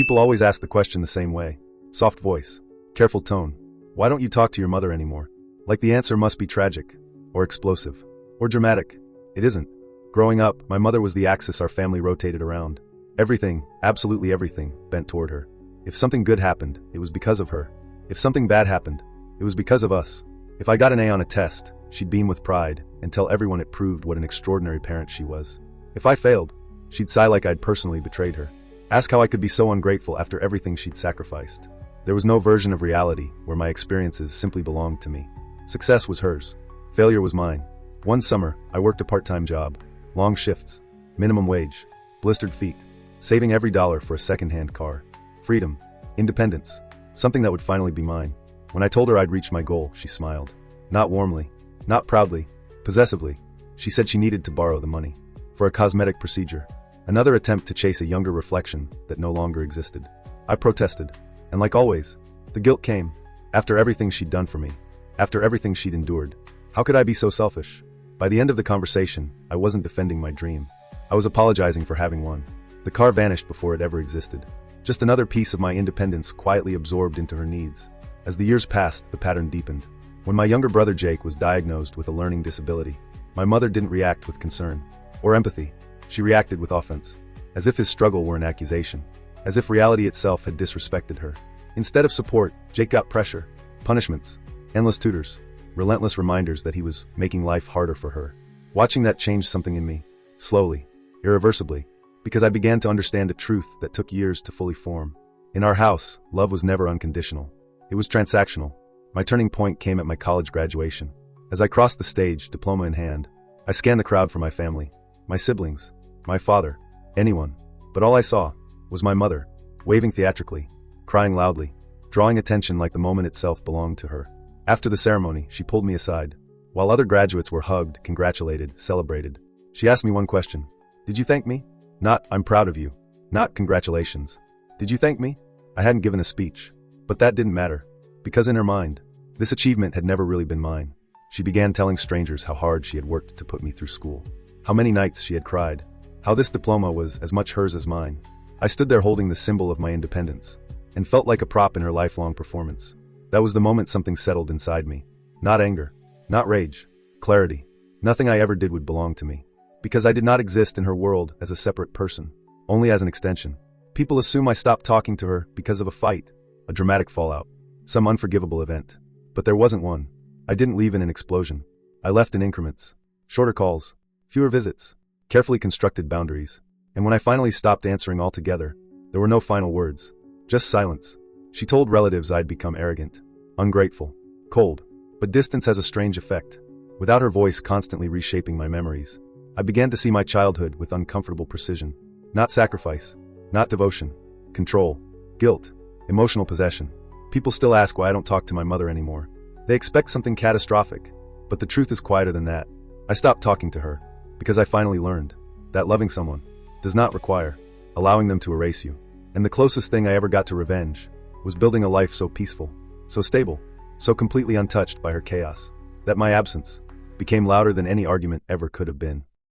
People always ask the question the same way. Soft voice. Careful tone. Why don't you talk to your mother anymore? Like the answer must be tragic. Or explosive. Or dramatic. It isn't. Growing up, my mother was the axis our family rotated around. Everything, absolutely everything, bent toward her. If something good happened, it was because of her. If something bad happened, it was because of us. If I got an A on a test, she'd beam with pride and tell everyone it proved what an extraordinary parent she was. If I failed, she'd sigh like I'd personally betrayed her. Ask how I could be so ungrateful after everything she'd sacrificed. There was no version of reality where my experiences simply belonged to me. Success was hers. Failure was mine. One summer, I worked a part-time job. Long shifts. Minimum wage. Blistered feet. Saving every dollar for a second-hand car. Freedom. Independence. Something that would finally be mine. When I told her I'd reached my goal, she smiled. Not warmly. Not proudly. Possessively. She said she needed to borrow the money. For a cosmetic procedure. Another attempt to chase a younger reflection that no longer existed. I protested. And like always, the guilt came. After everything she'd done for me. After everything she'd endured. How could I be so selfish? By the end of the conversation, I wasn't defending my dream. I was apologizing for having one. The car vanished before it ever existed. Just another piece of my independence quietly absorbed into her needs. As the years passed, the pattern deepened. When my younger brother Jake was diagnosed with a learning disability, my mother didn't react with concern or empathy. She reacted with offense, as if his struggle were an accusation, as if reality itself had disrespected her. Instead of support, Jake got pressure, punishments, endless tutors, relentless reminders that he was making life harder for her. Watching that changed something in me, slowly, irreversibly, because I began to understand a truth that took years to fully form. In our house, love was never unconditional. It was transactional. My turning point came at my college graduation. As I crossed the stage, diploma in hand, I scanned the crowd for my family, my siblings, my father, anyone. But all I saw was my mother, waving theatrically, crying loudly, drawing attention like the moment itself belonged to her. After the ceremony, she pulled me aside. While other graduates were hugged, congratulated, celebrated, she asked me one question. Did you thank me? Not, I'm proud of you. Not, congratulations. Did you thank me? I hadn't given a speech. But that didn't matter. Because in her mind, this achievement had never really been mine. She began telling strangers how hard she had worked to put me through school. How many nights she had cried. How this diploma was as much hers as mine. I stood there holding the symbol of my independence, and felt like a prop in her lifelong performance. That was the moment something settled inside me. Not anger. Not rage. Clarity. Nothing I ever did would belong to me. Because I did not exist in her world as a separate person. Only as an extension. People assume I stopped talking to her because of a fight. A dramatic fallout. Some unforgivable event. But there wasn't one. I didn't leave in an explosion. I left in increments. Shorter calls. Fewer visits. Carefully constructed boundaries. And when I finally stopped answering altogether, there were no final words. Just silence. She told relatives I'd become arrogant. Ungrateful. Cold. But distance has a strange effect. Without her voice constantly reshaping my memories, I began to see my childhood with uncomfortable precision. Not sacrifice. Not devotion. Control. Guilt. Emotional possession. People still ask why I don't talk to my mother anymore. They expect something catastrophic. But the truth is quieter than that. I stopped talking to her because I finally learned that loving someone does not require allowing them to erase you. And the closest thing I ever got to revenge was building a life so peaceful, so stable, so completely untouched by her chaos, that my absence became louder than any argument ever could have been.